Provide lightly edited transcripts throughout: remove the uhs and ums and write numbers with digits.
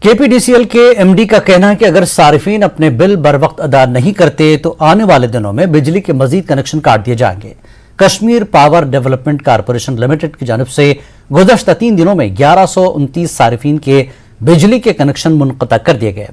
केपीडीसीएल के एमडी का कहना है कि अगर सारिफीन अपने बिल बर वक्त अदा नहीं करते तो आने वाले दिनों में बिजली के मजीद कनेक्शन काट दिए जाएंगे। Kashmir power development corporation limited की जानिब से गुज़श्ता 3 दिनों में 1129 सारिफीन के बिजली के कनेक्शन मुनक़ता कर दिए गए।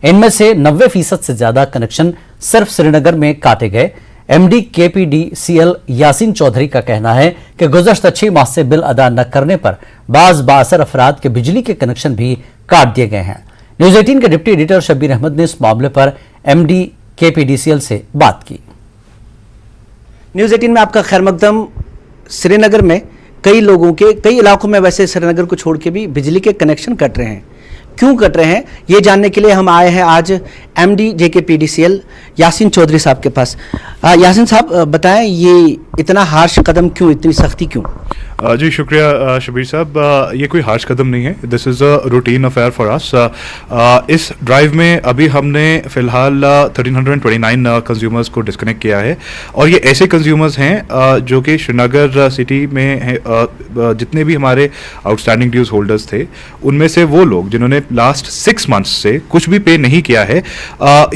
इनमें से 90% से ज्यादा कनेक्शन सिर्फ श्रीनगर में काटे गए। एमडी केपीडीसीएल यासीन चौधरी का कहना है कि गुज़श्ता 6 माह से बिल अदा न करने पर बाअसर अफराद के बिजली के कनेक्शन भी काट दिए गए हैं। न्यूज़ 18 के डिप्टी एडिटर शब्बीर अहमद ने इस मामले पर एमडी केपीडीसीएल से बात की। न्यूज़ 18 में आपका खैर मकदम। श्रीनगर में कई इलाकों में वैसे श्रीनगर को छोड़ के भी बिजली के कनेक्शन कट रहे हैं। क्यों कट रहे हैं ये जानने के लिए हम आए हैं आज एमडी जेकेपीडीसीएल यासीन चौधरी साहब के पास। यासीन साहब बताएं, ये इतना हार्श कदम क्यों, इतनी सख्ती क्यों? जी शुक्रिया शबीर साहब। ये कोई हार्श कदम नहीं है, this is a routine affair for us. इस ड्राइव में अभी हमने फ़िलहाल 1329 कंज्यूमर्स को डिस्कनेक्ट किया है और ये ऐसे कंज्यूमर्स हैं जो कि श्रीनगर सिटी में हैं। जितने भी हमारे आउटस्टैंडिंग ड्यूज होल्डर्स थे उनमें से वो लोग जिन्होंने लास्ट 6 मंथ्स से कुछ भी पे नहीं किया है,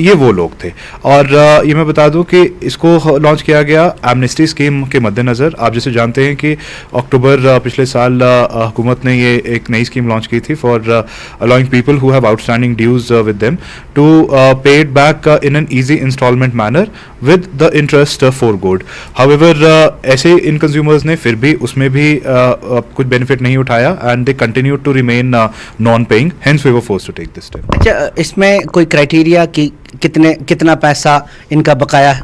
ये वो लोग थे। और ये मैं बता दूं कि इसको लॉन्च किया गया एमनेस्टी स्कीम के मद्देनज़र। आप जैसे जानते हैं कि अक्टूबर पिछले साल हुकूमत ने ये एक नई स्कीम लॉन्च की थी for allowing people who have outstanding dues with them to pay it back in an easy instalment manner with the interest forgone. However ऐसे इन कंज्यूमर्स ने फिर भी उसमें भी कुछ बेनिफिट नहीं उठाया and they continue to remain non paying, hence we were forced to take this step. अच्छा, इसमें कोई क्राइटेरिया कि कितना पैसा इनका बकाया है?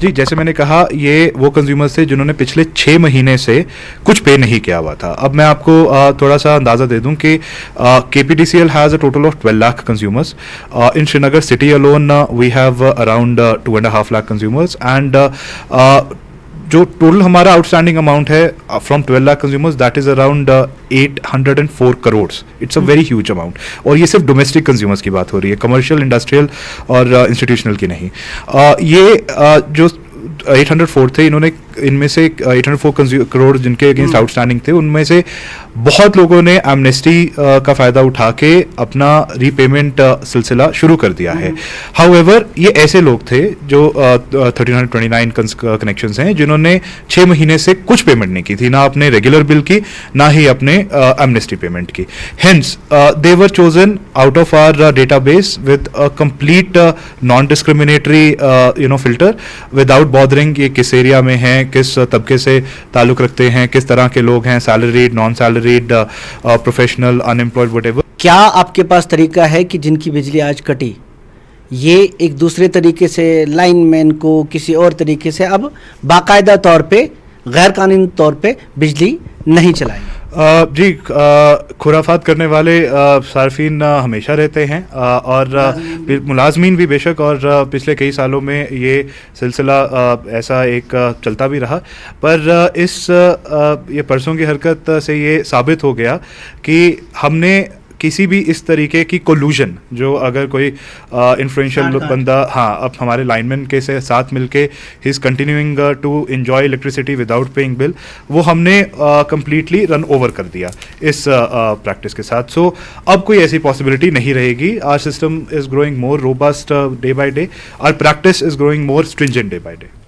जी, जैसे मैंने कहा, ये वो कंज्यूमर्स थे जिन्होंने पिछले 6 महीने से कुछ पे नहीं किया हुआ था। अब मैं आपको थोड़ा सा अंदाज़ा दे दूं कि KPDCL has a total of 12 lakh consumers. In Srinagar city alone we have around 2.5 lakh consumers and जो टोटल हमारा आउटस्टैंडिंग अमाउंट है from 12 lakh consumers, that is around 804 crore. It's a very huge amount. और ये सिर्फ डोमेस्टिक कंज्यूमर्स की बात हो रही है, कमर्शियल, इंडस्ट्रियल और इंस्टीट्यूशनल की नहीं। जो 804 थे, इन्होंने इनमें से 804 करोड़ जिनके अगेंस्ट आउटस्टैंडिंग थे, उनमें से बहुत लोगों ने एमनेस्टी का फ़ायदा उठा के अपना रीपेमेंट सिलसिला शुरू कर दिया है। हाउएवर ये ऐसे लोग थे जो 1329 कनेक्शंस हैं जिन्होंने 6 महीने से कुछ पेमेंट नहीं की थी, ना अपने रेगुलर बिल की ना ही अपने एमनेस्टी पेमेंट की। Hence they were chosen out of our database with a complete non discriminatory filter without bothering ये किस एरिया में हैं, किस तबके से ताल्लुक रखते हैं, किस तरह के लोग हैं, salaried, non salaried, professional, unemployed, whatever. क्या आपके पास तरीका है कि जिनकी बिजली आज कटी ये एक दूसरे तरीके से लाइनमैन को किसी और तरीके से अब बाकायदा तौर पे गैर कानूनी तौर पे बिजली नहीं चलाएं? जी, खुराफात करने वाले सार्फिन हमेशा रहते हैं और मुलाजमीन भी बेशक, और पिछले कई सालों में ये सिलसिला ऐसा एक चलता भी रहा। पर ये परसों की हरकत से ये साबित हो गया कि हमने किसी भी इस तरीके की कोलूजन, जो अगर कोई इन्फ्लुएंशियल बंदा अब हमारे लाइनमैन के साथ मिलके ही is continuing to enjoy electricity without paying bill, वो हमने कंप्लीटली रन ओवर कर दिया इस प्रैक्टिस के साथ। सो अब कोई ऐसी पॉसिबिलिटी नहीं रहेगी। Our system is growing more robust day by day, our practice is growing more stringent day by day.